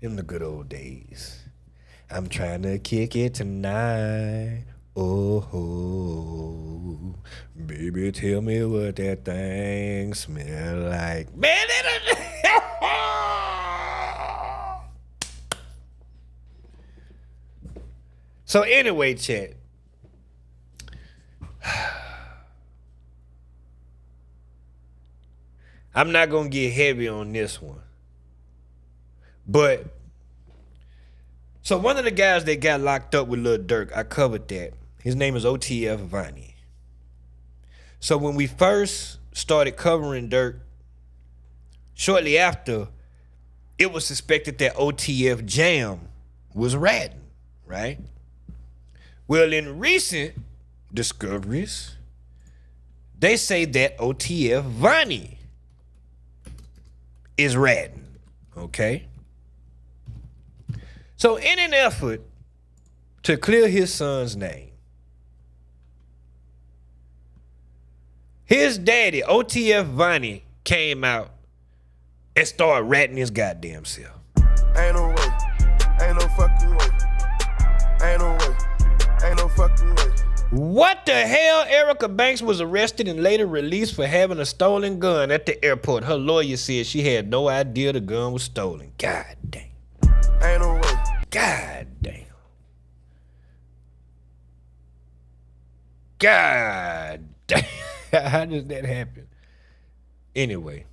In the good old days. I'm trying to kick it tonight. Oh, baby, tell me what that thing smell like. Man, so anyway, chat. I'm not gonna get heavy on this one. But so one of the guys that got locked up with Lil Durk, I covered that. His name is OTF Vonnie. So when we first started covering Durk, shortly after, it was suspected that OTF Jam was ratting, right? Well, in recent discoveries, they say that OTF Vonnie is ratting, okay? So in an effort to clear his son's name, his daddy, OTF Vonnie, came out and started ratting his goddamn self. Ain't no way, ain't no fucking way, ain't no way, ain't no fucking way. What the hell? Erica Banks was arrested and later released for having a stolen gun at the airport. Her lawyer said she had no idea the gun was stolen. God damn. Ain't no way. God damn. God damn. How does that happen? Anyway,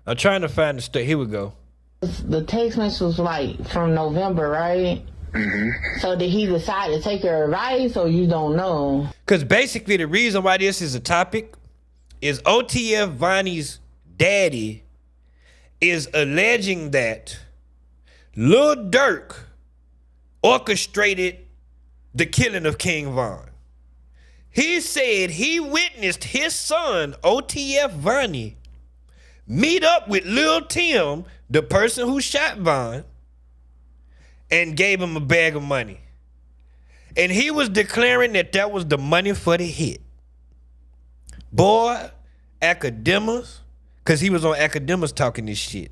I'm trying to find the story. Here we go. The text message was like from November, right? Mm-hmm. So did he decide to take her advice, or you don't know? Because basically the reason why this is a topic is OTF Vonnie's daddy is alleging that Lil Durk orchestrated the killing of King Von. He said he witnessed his son, OTF Vonnie, meet up with Lil Tim, the person who shot Von, and gave him a bag of money. And he was declaring that that was the money for the hit. Boy, Academus, because he was on Academus talking this shit.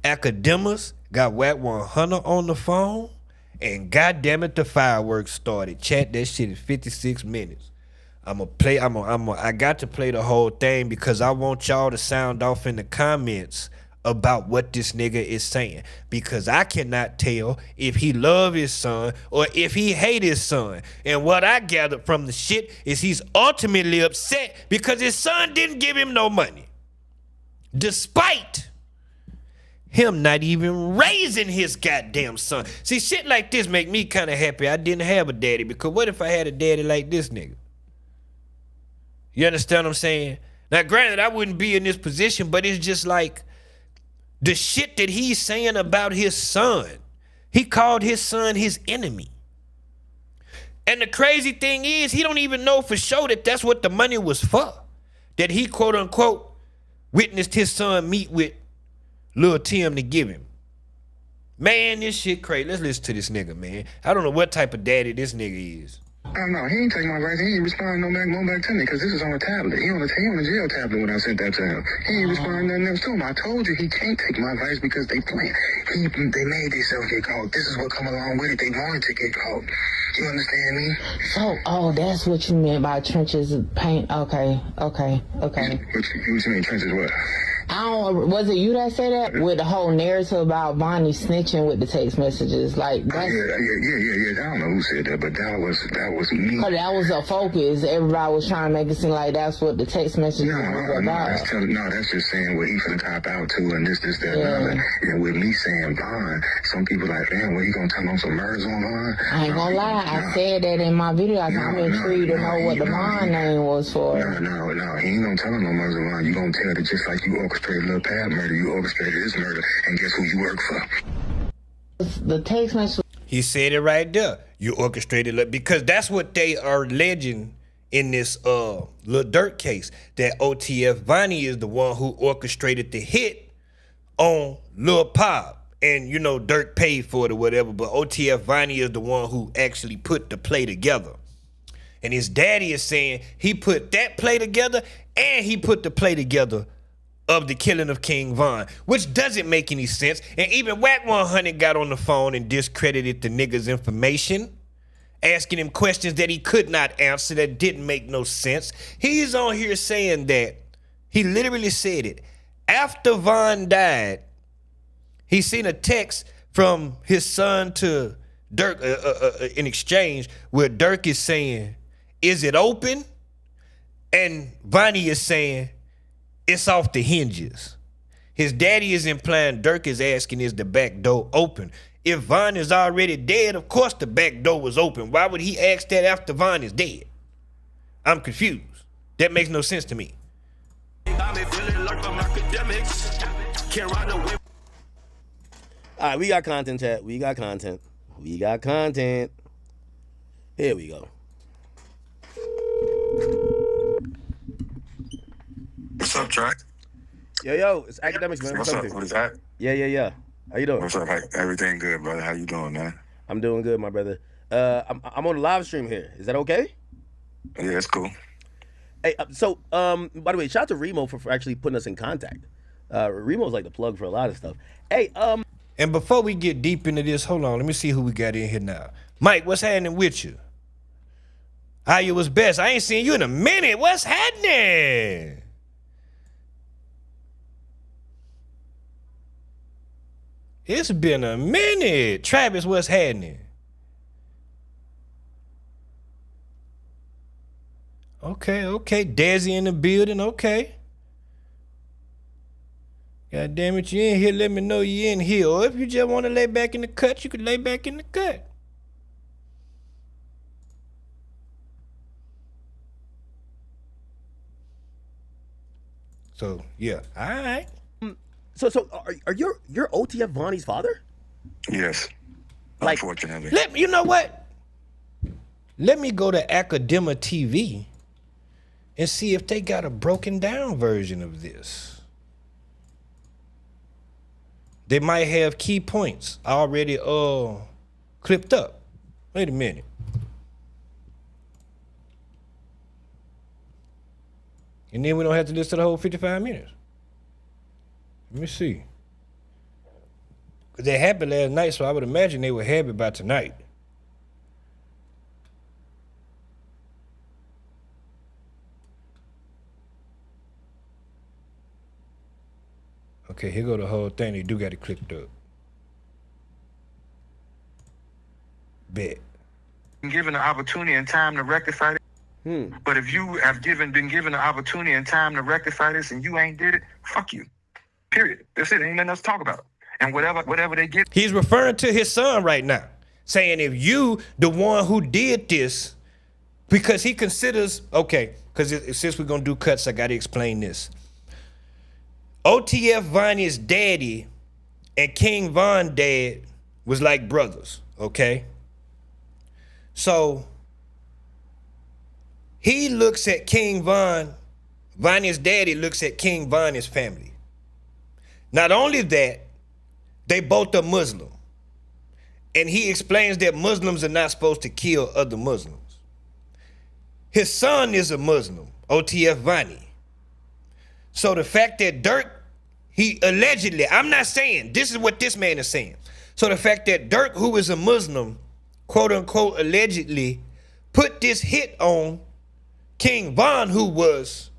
Academus got Whack 100 on the phone, and goddamn it, the fireworks started. Chat, that shit is 56 minutes. I got to play the whole thing because I want y'all to sound off in the comments about what this nigga is saying, because I cannot tell if he love his son or if he hate his son. And what I gathered from the shit is he's ultimately upset because his son didn't give him no money, despite him not even raising his goddamn son. See, shit like this make me kind of happy I didn't have a daddy, because what if I had a daddy like this nigga? You understand what I'm saying? Now, granted, I wouldn't be in this position, but it's just like the shit that he's saying about his son. He called his son his enemy. And the crazy thing is, he don't even know for sure that that's what the money was for. That he, quote unquote, witnessed his son meet with Lil Tim to give him. Man, this shit crazy. Let's listen to this nigga, man. I don't know what type of daddy this nigga is. I don't know. He ain't taking my advice. He ain't responding no back to me because this is on a tablet. He on a jail tablet when I sent that to him. He ain't responding nothing else to him. I told you he can't take my advice because they playing. They made themselves get caught. This is what come along with it. They wanted to get caught. You understand me? So, that's what you meant by trenches paint. Okay. What you mean trenches what? Was it you that said that? With the whole narrative about Vonnie snitching with the text messages, like that's Yeah. I don't know who said that, but that was me. Cause that was a focus. Everybody was trying to make it seem like that's what the text messages was about. That's just saying what he finna cop out to and this, that, and other. And with me saying Von, some people like, damn, what, he gonna tell on some murders on Von? I ain't gonna lie, I said that in my video. I'm intrigued to know what the Von name was for. No, he ain't gonna tell on no murders on Von. You gonna tell that just like you orchestrated Lil Pab murder, you orchestrated this murder, and guess who you work for? The text message. He said it right there. You orchestrated it, because that's what they are alleging in this Lil Durk case, that OTF Vonnie is the one who orchestrated the hit on Lil Pab. And, you know, Durk paid for it or whatever, but OTF Vonnie is the one who actually put the play together. And his daddy is saying he put that play together and he put the play together of the killing of King Von, which doesn't make any sense. And even Whack 100 got on the phone and discredited the nigga's information, asking him questions that he could not answer that didn't make no sense. He's on here saying that, he literally said it, after Von died, he seen a text from his son to Dirk in exchange where Dirk is saying, is it open? And Vonnie is saying, it's off the hinges. His daddy is implying Dirk is asking, is the back door open? If Von is already dead, of course the back door was open. Why would he ask that after Von is dead? I'm confused. That makes no sense to me. All right, we got content, chat. We got content. We got content. Here we go. What's up, Track? Yo, it's academics, man. What's up? What is that? Yeah. How you doing? What's up? Everything good, brother? How you doing, man? I'm doing good, my brother. I'm on a live stream here. Is that okay? Yeah, it's cool. Hey, so by the way, shout out to Remo for actually putting us in contact. Remo's like the plug for a lot of stuff. Hey, And before we get deep into this, hold on, let me see who we got in here now. Mike, what's happening with you? How you was best? I ain't seen you in a minute. What's happening? It's been a minute. Travis, what's happening? Okay. Desi in the building, okay. God damn it, you in here, let me know you in here. Or if you just want to lay back in the cut, you can lay back in the cut. So, yeah, all right. so are your OTF Vonnie's father? Yes. Like- Unfortunately. You know what? Let me go to Academa TV and see if they got a broken down version of this. They might have key points already clipped up. Wait a minute. And then we don't have to listen to the whole 55 minutes. Let me see. Because they happened last night, so I would imagine they were happy by tonight. Okay, here go the whole thing. They do got it clipped up. Bet. Given the opportunity and time to rectify it. But if you have been given the opportunity and time to rectify this and you ain't did it, fuck you. Period. That's it. Ain't nothing else to talk about. And whatever they get. He's referring to his son right now, saying if you, the one who did this, because he considers, okay, because since we're going to do cuts, I got to explain this. OTF Vonnie's daddy and King Von dad was like brothers, okay? So he looks at King Von, Vonnie's daddy looks at King Von as family. Not only that, they both are Muslim. And he explains that Muslims are not supposed to kill other Muslims. His son is a Muslim, OTF Vonnie. So the fact that Dirk, he allegedly, I'm not saying, this is what this man is saying. So the fact that Dirk, who is a Muslim, quote unquote, allegedly, put this hit on King Von, who was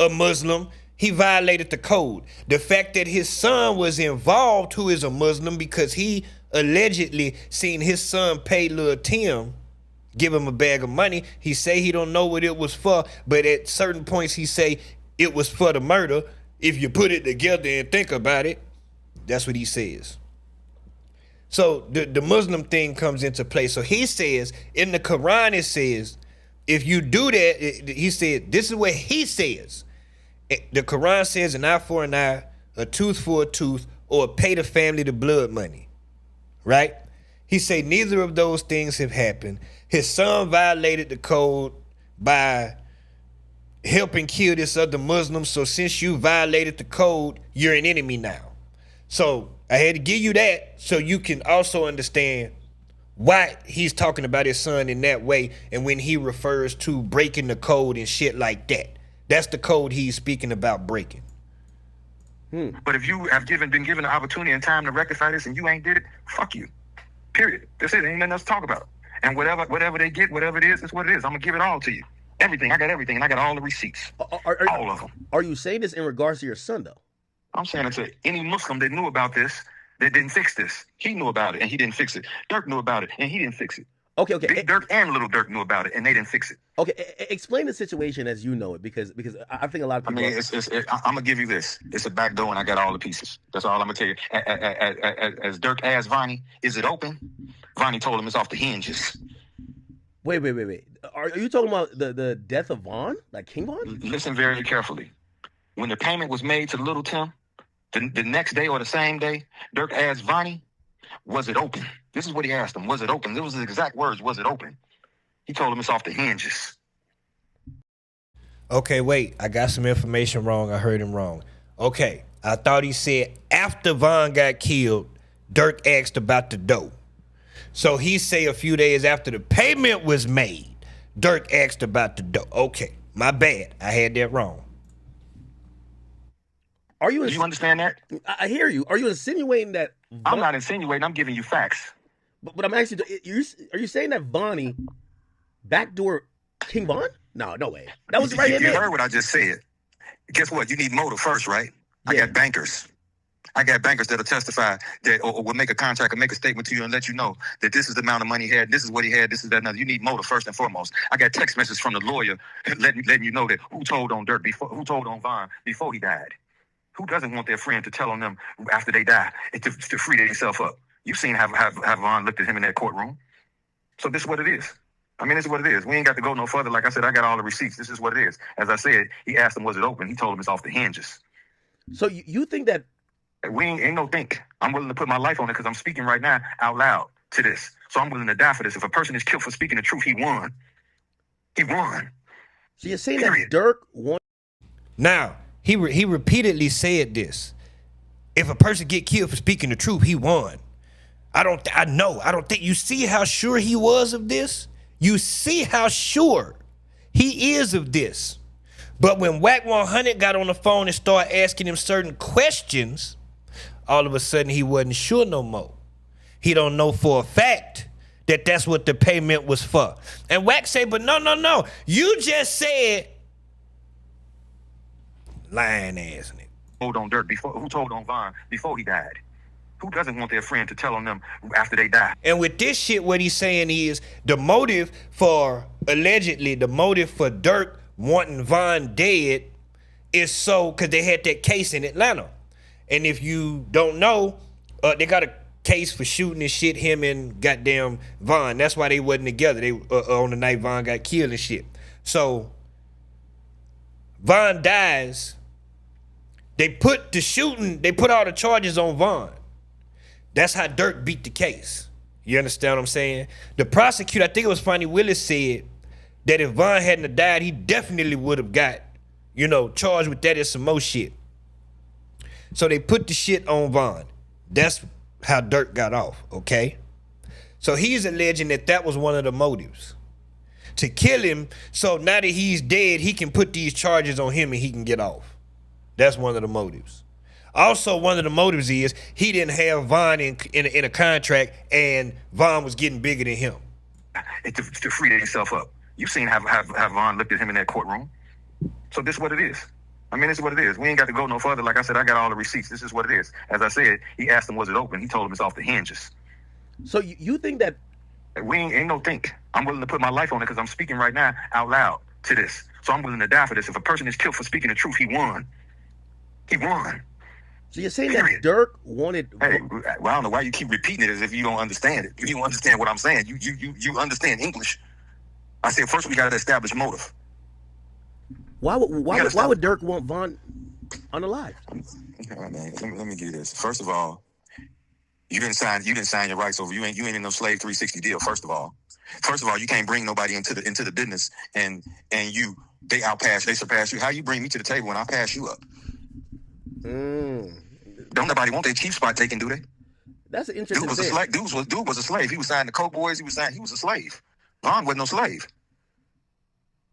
a Muslim, he violated the code. The fact that his son was involved, who is a Muslim, because he allegedly seen his son pay Lil Tim, give him a bag of money. He say he don't know what it was for, but at certain points he say it was for the murder. If you put it together and think about it, that's what he says. So the Muslim thing comes into play. So he says, in the Quran it says, if you do that, he said, this is what he says. The Quran says an eye for an eye, a tooth for a tooth, or pay the family the blood money, right? He say neither of those things have happened. His son violated the code by helping kill this other Muslim. So since you violated the code, you're an enemy now. So I had to give you that so you can also understand why he's talking about his son in that way. And when he refers to breaking the code and shit like that, that's the code he's speaking about breaking. But if you have been given the opportunity and time to rectify this and you ain't did it, fuck you. Period. That's it. Ain't nothing else to talk about. And whatever they get, whatever it is, that's what it is. I'm gonna give it all to you. Everything. I got everything, and I got all the receipts. All of them. Are you saying this in regards to your son, though? I'm saying it to any Muslim that knew about this, that didn't fix this. He knew about it, and he didn't fix it. Dirk knew about it, and he didn't fix it. Okay. Big Dirk and Little Dirk knew about it, and they didn't fix it. Okay, explain the situation as you know it, because I think a lot of people. I'm gonna give you this. It's a back door, and I got all the pieces. That's all I'm gonna tell you. As Dirk asked Vonnie, "Is it open?" Vonnie told him it's off the hinges. Wait. Are you talking about the death of Vaughn, like King Vaughn? Listen very carefully. When the payment was made to Little Tim, the next day or the same day, Dirk asked Vonnie, "Was it open?" This is what he asked him. Was it open? This was his exact words. Was it open? He told him it's off the hinges. Okay, wait. I got some information wrong. I heard him wrong. Okay, I thought he said after Von got killed, Dirk asked about the dough. So he say a few days after the payment was made, Dirk asked about the dough. Okay, my bad. I had that wrong. Do you understand that? I hear you. Are you insinuating that? I'm not insinuating. I'm giving you facts. But I'm actually. Are you saying that Vonnie backdoor King Vaughn? No way. That was right. You heard what I just said. Guess what? You need motive first, right? Yeah. I got bankers. That'll testify that or will make a contract or make a statement to you and let you know that this is the amount of money he had, this is what he had, this is that. Another. You need motive first and foremost. I got text messages from the lawyer letting you know that who told on Von before he died. Who doesn't want their friend to tell on them after they die to free themselves up? You've seen how Von looked at him in that courtroom. So this is what it is. This is what it is. We ain't got to go no further. Like I said, I got all the receipts. This is what it is. As I said, he asked him, was it open? He told him it's off the hinges. So you think that... We ain't no think. I'm willing to put my life on it because I'm speaking right now out loud to this. So I'm willing to die for this. If a person is killed for speaking the truth, he won. He won. So you're saying that Dirk won? Now, he repeatedly said this. If a person get killed for speaking the truth, he won. I don't think you see how sure he was of this? You see how sure he is of this. But when Whack 100 got on the phone and started asking him certain questions, all of a sudden he wasn't sure no more. He don't know for a fact that that's what the payment was for. And Whack say, but no. You just said, lying ass nigga. Told on Dirk who told on Von before he died? Who doesn't want their friend to tell on them after they die? And with this shit, what he's saying is the motive for Dirk wanting Von dead is so because they had that case in Atlanta. And if you don't know, they got a case for shooting and shit, him and goddamn Von. That's why they wasn't together. They on the night Von got killed and shit. So Von dies. They put all the charges on Von. That's how Dirk beat the case. You understand what I'm saying? The prosecutor, I think it was Fonnie Willis, said that if Von hadn't died, he definitely would have got, charged with that and some more shit. So they put the shit on Von. That's how Dirk got off, okay? So he's alleging that was one of the motives. To kill him, so now that he's dead, he can put these charges on him and he can get off. That's one of the motives. Also, one of the motives is he didn't have Von in a contract and Von was getting bigger than him. To free himself up. You've seen how Von looked at him in that courtroom. So this is what it is. This is what it is. We ain't got to go no further. Like I said, I got all the receipts. This is what it is. As I said, he asked him, was it open? He told him it's off the hinges. So you think that... We ain't no think. I'm willing to put my life on it because I'm speaking right now out loud to this. So I'm willing to die for this. If a person is killed for speaking the truth, he won. He won. So you're saying that Dirk wanted... Hey, well, I don't know why you keep repeating it as if you don't understand it. You don't understand what I'm saying. You understand English. I said first we got to establish motive. Why would Dirk want Von unalive? All right, man. Let me give you this. First of all, you didn't sign your rights over. You ain't in no slave 360 deal. First of all, you can't bring nobody into the business and they surpass you. How you bring me to the table when I pass you up? Don't nobody want their chief spot taken, do they? That's an interesting thing. Dude was a slave. He was signed to Coke Boys. He was a slave. Von wasn't no slave.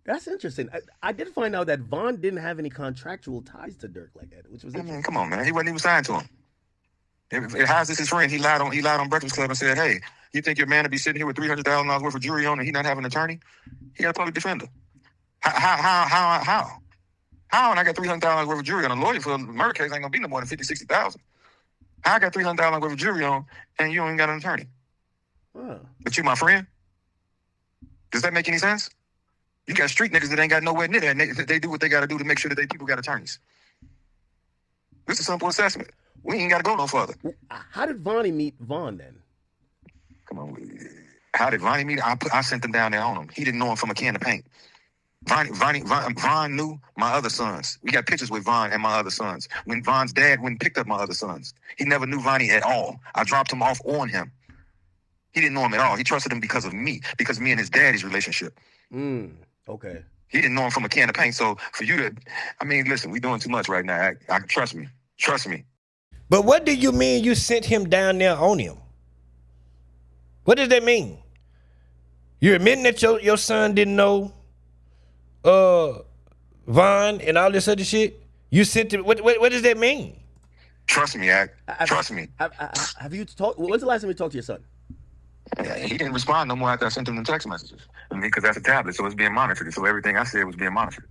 That's interesting. I did find out that Von didn't have any contractual ties to Dirk like that, which was interesting. Come on, man. He wasn't even signed to him. How's this his friend? He lied on Breakfast Club and said, "Hey, you think your man to be sitting here with $300,000 worth of jewelry on and he not have an attorney? He got a public defender. How? And I got $300,000 worth of jewelry on. A lawyer for a murder case ain't gonna be no more than 50, 60,000. How I got $300,000 worth of jewelry on and you ain't got an attorney? But you my friend? Does that make any sense? You got street niggas that ain't got nowhere near that. And they do what they got to do to make sure that they people got attorneys. This is a simple assessment. We ain't got to go no further. How did Vonnie meet Von then? Come on. How did Vonnie meet? I sent them down there on him. He didn't know him from a can of paint. Von knew my other sons. We got pictures with Von and my other sons. When Von's dad went and picked up my other sons, he never knew Vonnie at all. I dropped him off on him. He didn't know him at all. He trusted him because of me and his daddy's relationship. Okay. He didn't know him from a can of paint. So for you to, listen, we doing too much right now. I trust me. But what do you mean you sent him down there on him? What does that mean? You're admitting that your son didn't know Von and all this other shit? You sent him. What does that mean? Trust me, Trust me. Have you talked? When's the last time you talked to your son? He didn't respond no more after I sent him the text messages. Because that's a tablet, so it's being monitored. So everything I said was being monitored.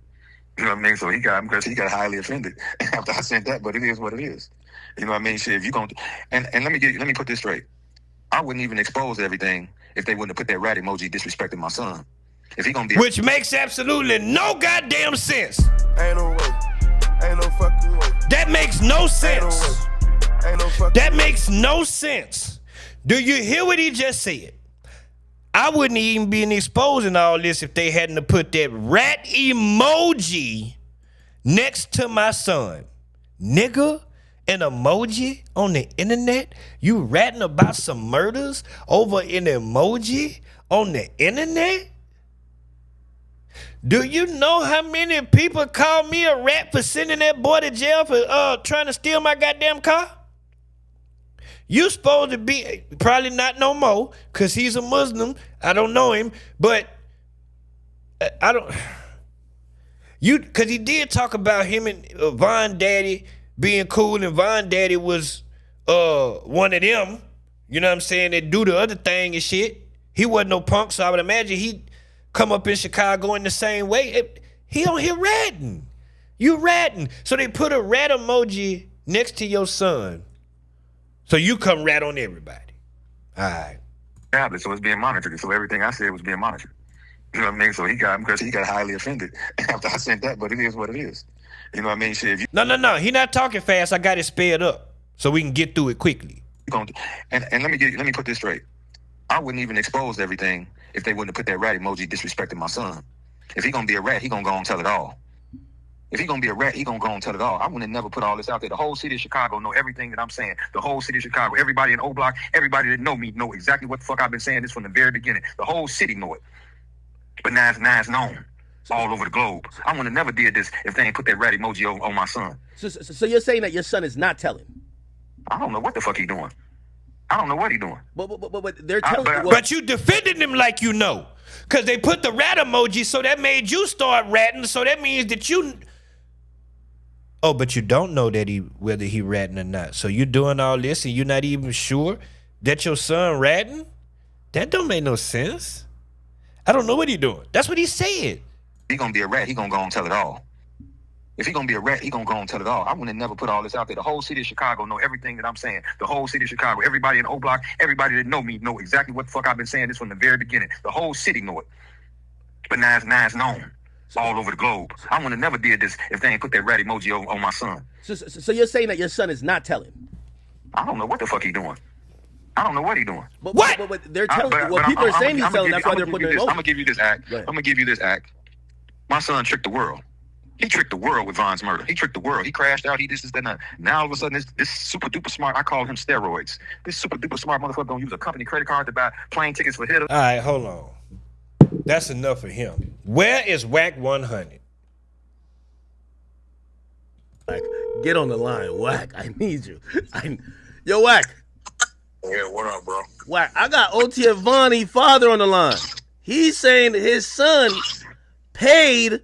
You know what I mean? So he got highly offended after I sent that, but it is what it is. You know what I mean? Shit, if you going to, and let me put this straight. I wouldn't even expose everything if they wouldn't have put that rat emoji disrespecting my son. If he gonna be, which makes absolutely no goddamn sense. Ain't no way. Ain't no fucking way. That makes no sense. Ain't no fucking That makes no sense. Do you hear what he just said? I wouldn't even be exposing all this if they hadn't have put that rat emoji next to my son. Nigga, an emoji on the internet? You ratting about some murders over an emoji on the internet? Do you know how many people call me a rat for sending that boy to jail for trying to steal my goddamn car? You supposed to be, probably not no more, because he's a Muslim. I don't know him, but because he did talk about him and Von Daddy being cool, and Von Daddy was one of them, you know what I'm saying, that do the other thing and shit. He wasn't no punk, so I would imagine he'd come up in Chicago in the same way. He on here ratting. You ratting. So they put a rat emoji next to your son. So you come rat on everybody. All right. tablet, so it's being monitored. So everything I said was being monitored. You know what I mean? So he got highly offended after I sent that, but it is what it is. You know what I mean? Shit, if you No. He not talking fast. I got it sped up so we can get through it quickly. and let me put this straight. I wouldn't even expose everything if they wouldn't have put that rat emoji disrespecting my son. If he gonna be a rat, he gonna go and tell it all. If he gonna be a rat, he gonna go and tell it all. I wouldn't have never put all this out there. The whole city of Chicago know everything that I'm saying. The whole city of Chicago, everybody in O Block, everybody that know me know exactly what the fuck I've been saying this from the very beginning. The whole city know it. But now it's known all over the globe. I would have never did this if they ain't put that rat emoji on my son. So you're saying that your son is not telling? I don't know what the fuck he doing. I don't know what he doing. But they're telling. But you defended him like you know. Because they put the rat emoji, so that made you start ratting. So that means that you... Oh, but you don't know that whether he ratting or not. So you doing all this and you're not even sure that your son ratting? That don't make no sense. I don't know what he doing. That's what he said. He gonna be a rat, he gonna go and tell it all. If he gonna be a rat, he gonna go and tell it all. I would have never put all this out there. The whole city of Chicago know everything that I'm saying. The whole city of Chicago, everybody in O Block, everybody that know me know exactly what the fuck I've been saying this from the very beginning. The whole city know it. But now it's known all over the globe. I would have never did this if they ain't put that rat emoji on my son. So you're saying that your son is not telling? I don't know what the fuck he doing. I don't know what he doing. But they're telling. People are saying he's telling. That's why they're putting it. I'm gonna give you this act. My son tricked the world. He tricked the world with Von's murder. He tricked the world. He crashed out. He this, that, and now all of a sudden, this super duper smart. I call him steroids. This super duper smart motherfucker gonna use a company credit card to buy plane tickets for hitters. All right, hold on. That's enough for him. Where is Whack 100? Get on the line, Whack. I need you. Yo, Whack. Yeah, what up, bro? Whack. I got OT and Vonnie father on the line. He's saying that his son paid.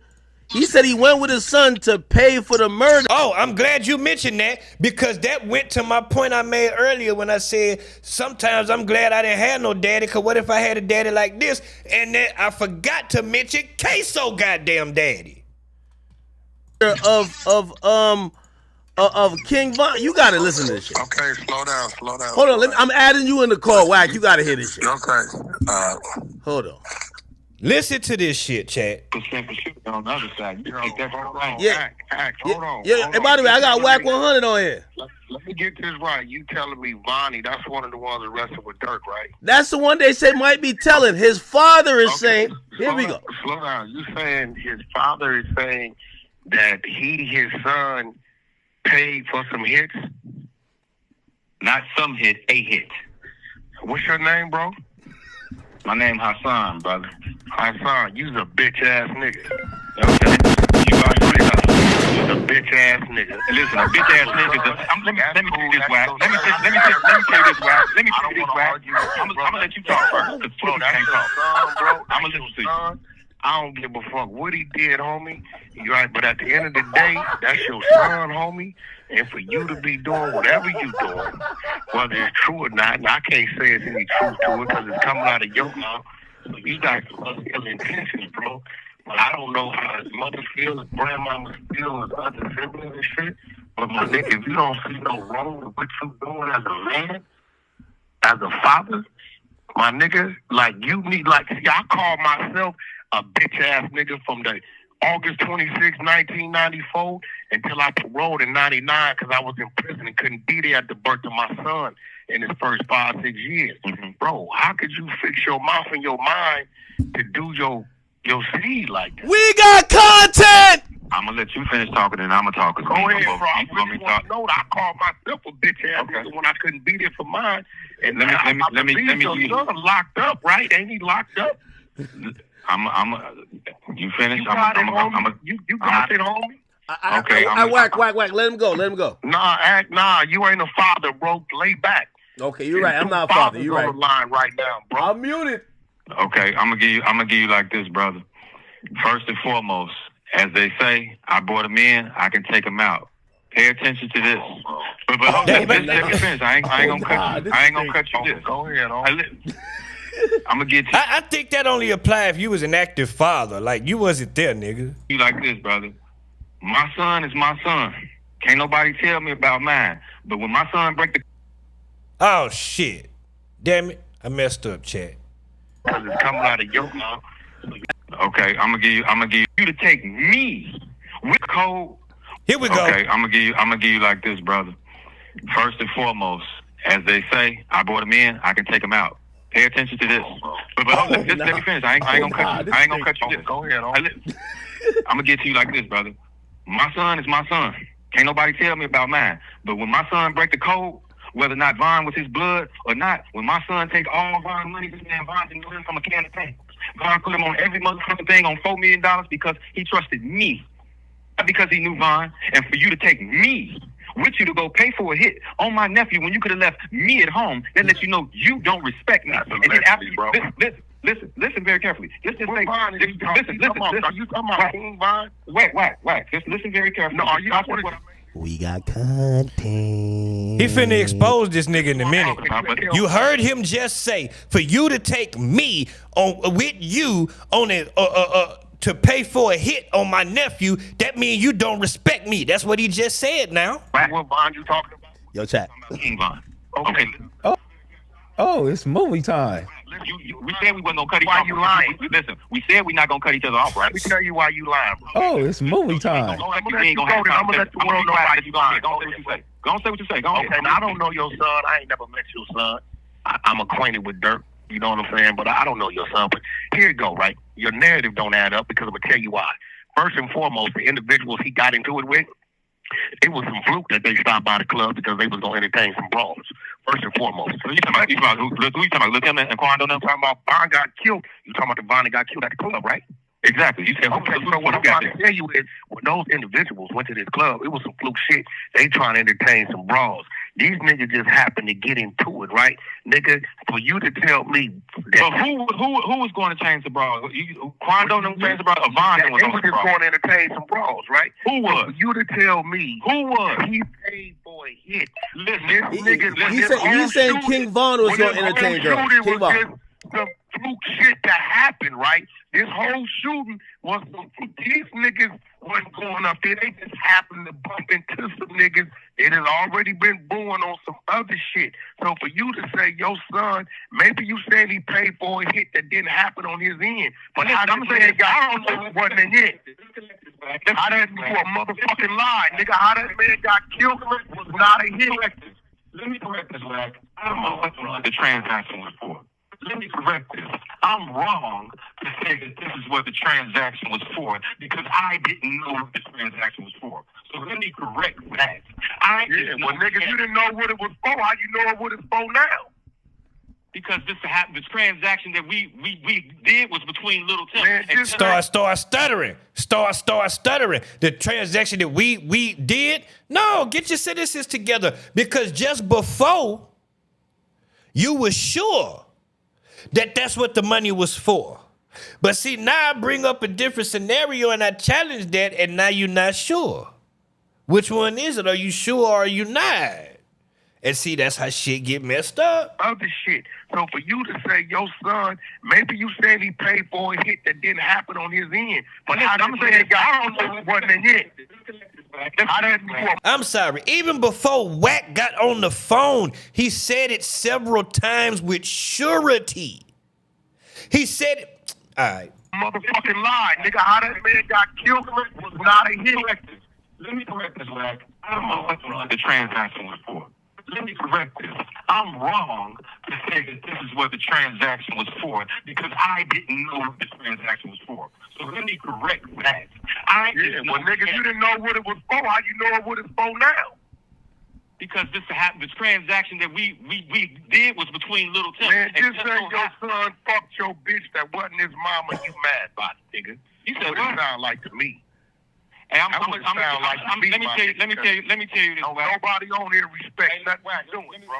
He said he went with his son to pay for the murder. Oh, I'm glad you mentioned that because that went to my point I made earlier when I said sometimes I'm glad I didn't have no daddy because what if I had a daddy like this and then I forgot to mention Queso goddamn daddy. Of King Von. You gotta listen to this shit. Okay, slow down. Hold on, I'm adding you in the call, Wack. You gotta hear this shit. Okay. Hold on. Listen to this shit, chat. Percent on the other side. You take that from right. Yeah. Hold on. Yeah. And by the way, I got Wack 100 on here. Let me get this right. You telling me Vonnie, that's one of the ones arrested with Dirk, right? That's the one they say might be telling. His father is saying, here we go. Slow down. You saying his father is saying that his son, paid for some hits? Not some hit, a hit. What's your name, bro? My name Hassan, brother. Hassan, you's a bitch ass nigga. Okay. You are free now. You's a bitch ass nigga. Listen, a bitch ass nigga. Let me say this, Wack. Let me say this, Wack. I'm gonna let you talk first. Cause bro, that's your son, bro. I'm gonna listen to you. I don't give a fuck what he did, homie. You right, but at the end of the day, that's your son, homie. And for you to be doing whatever you doing, whether it's true or not, and I can't say it's any truth to it because it's coming out of your mouth. So you got some ill intentions, bro. But I don't know how his mother feels, his grandmama feels, his other siblings and shit. But my nigga, if you don't see no wrong with what you doing as a man, as a father, my nigga, like you need, like, see, I call myself a bitch ass nigga from the August 26, 1994 until I paroled in 99 because I was in prison and couldn't be there at the birth of my son in his first 5-6 years. Mm-hmm. Bro, how could you fix your mouth and your mind to do your seed like that? We got content! I'm gonna let you finish talking and I'm gonna talk. Go ahead, bro. I really want to know that I called myself a bitch ass nigga when I couldn't be there for mine. And let me your son locked up, right? Ain't he locked up? You finished? You got it, homie. You got it, homie. Okay. Wack. Let him go. Nah, you ain't a father, bro. Lay back. Okay, you're right. I'm not a father. You're right. On the line right now, bro. I'm muted. Okay, I'm gonna give you like this, brother. First and foremost, as they say, I brought him in, I can take him out. Pay attention to this. But let me finish. I ain't gonna cut you. I ain't gonna cut you this. Go ahead, I'm gonna get you. I think that only apply if you was an active father. Like you wasn't there, nigga. You like this, brother. My son is my son. Can't nobody tell me about mine. But when my son break the Oh shit. Damn it. I messed up, chat. Because it's coming out of your mouth. Okay, I'm gonna give you to take me with code. Here we go. Okay, I'm gonna give you like this, brother. First and foremost, as they say, I brought him in, I can take him out. Pay attention to this. But let me finish. I ain't gonna cut you. I ain't gonna cut you this. Go ahead. I'm gonna get to you like this, brother. My son is my son. Can't nobody tell me about mine. But when my son break the code, whether or not Von was his blood or not, when my son take all Von's money, this man Von didn't do him from a can of paint. Von put him on every motherfucking thing on $4 million because he trusted me. Not because he knew Von. And for you to take me with you to go pay for a hit on my nephew when you could have left me at home, that lets you know you don't respect me. And then after listen very carefully. Just say, listen. Are you talking about King Von? Wait. Just listen very carefully. No, are you talking about We got content. He finna expose this nigga in a minute. You heard him just say, for you to take me on with you on it to pay for a hit on my nephew, that means you don't respect me. That's what he just said now. what Von you talking about? Yo, chat. King Von. Okay. Oh, it's movie time. We said we wasn't gonna cut each other off. Why you lying? Listen, we said we're not gonna cut each other off, right? Let me tell you why you lying, bro. Oh, it's movie time. I'm gonna let the world know why you lying. Go say what you say. Go say what you say. Go ahead. Okay, now I don't know your son. I ain't never met your son. I'm acquainted with Dirk. You know what I'm saying? But I don't know your son. But here you go, right? Your narrative don't add up because I'm gonna tell you why. First and foremost, the individuals he got into it with, it was some fluke that they stopped by the club because they was gonna entertain some brawls. First and foremost. So you talking about who you talking about? Lil Kim and Quando? I'm talking about Von got killed. You talking about the Von that got killed at the club, right? Exactly. You said okay. So what I'm trying to tell you is, when those individuals went to this club, it was some fluke shit. They trying to entertain some brawls. These niggas just happen to get into it, right? Nigga, for you to tell me that. But who was going to change the brawls? Quando them change the brawls? Vonnie was They on was the just brawls. going to entertain some brawls, right? Who was? So for you to tell me Who was? he paid for a hit. Listen, This nigga, when He this said whole he's saying shooting- King Von was when gonna this whole entertain girls. shooting King was Von. just some fluke shit that happened, right? This whole shooting was some fluke. These niggas wasn't going up there. They just happened to bump into some niggas. It has already been brewing on some other shit. So for you to say your son, maybe you saying he paid for a hit that didn't happen on his end, but how that man got, I don't know it wasn't a hit. How that you a motherfucking lie, nigga? How that man got killed was not a hit. Let me correct this, Wack. I don't know what the transaction was for. Let me correct this. I'm wrong to say that this is what the transaction was for because I didn't know what the transaction was for. So let me correct that. Well, nigga, you didn't know what it was for. How you know what it's for now? Because this transaction that we did was between Little Tim Man, and just Start stuttering. Start stuttering. The transaction that we did, no, get your sentences together. Because just before, you were sure that that's what the money was for. But see, now I bring up a different scenario and I challenge that, and now you're not sure. Which one is it? Are you sure or are you not? And see, that's how shit get messed up. Other shit. So for you to say your son, maybe you saying he paid for a hit that didn't happen on his end, but how that man got, I don't know it wasn't a hit. How that you I'm sorry. Even before Wack got on the phone, he said it several times with surety. He said it. All right. motherfucking lie, nigga? How that man got killed was not a hit. Let me correct this, Wack. I don't know what the transaction was for. Let me correct this. I'm wrong to say that this is what the transaction was for because I didn't know what the transaction was for. So let me correct that. Well, nigga, you didn't know what it was for. How you know what it's for now? Because this transaction that we did was between Little Tim Man, and just say your son fucked your bitch that wasn't his mama. You mad about it, nigga? You said what what? it sound like to me. Hey, Let me tell you this, Wack. Nobody on here respect nothing you're doing, bro.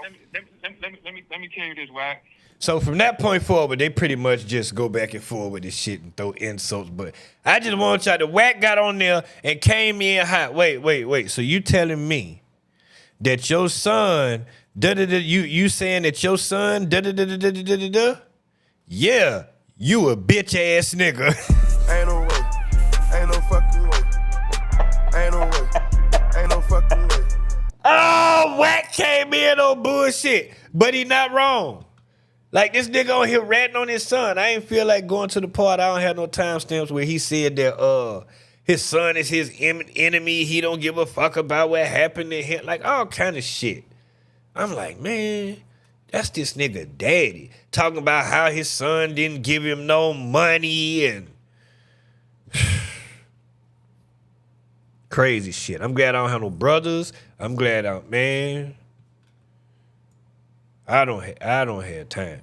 Let me tell you this, Wack. So from that point forward, they pretty much just go back and forth with this shit and throw insults. But I just want y'all, the Wack got on there and came in hot. Wait. So you telling me that your son, you saying that your son, yeah, you a bitch ass nigga. Ain't no way. Ain't no fucking way. Ain't no way. Ain't no fucking way. Oh, Wack came in on bullshit, but he not wrong. Like this nigga on here ratting on his son. I ain't feel like going to the part. I don't have no timestamps where he said that his son is his enemy. He don't give a fuck about what happened to him. Like all kind of shit. I'm like, man, that's this nigga daddy talking about how his son didn't give him no money and crazy shit. I'm glad I don't have no brothers. I'm glad man. I don't have time.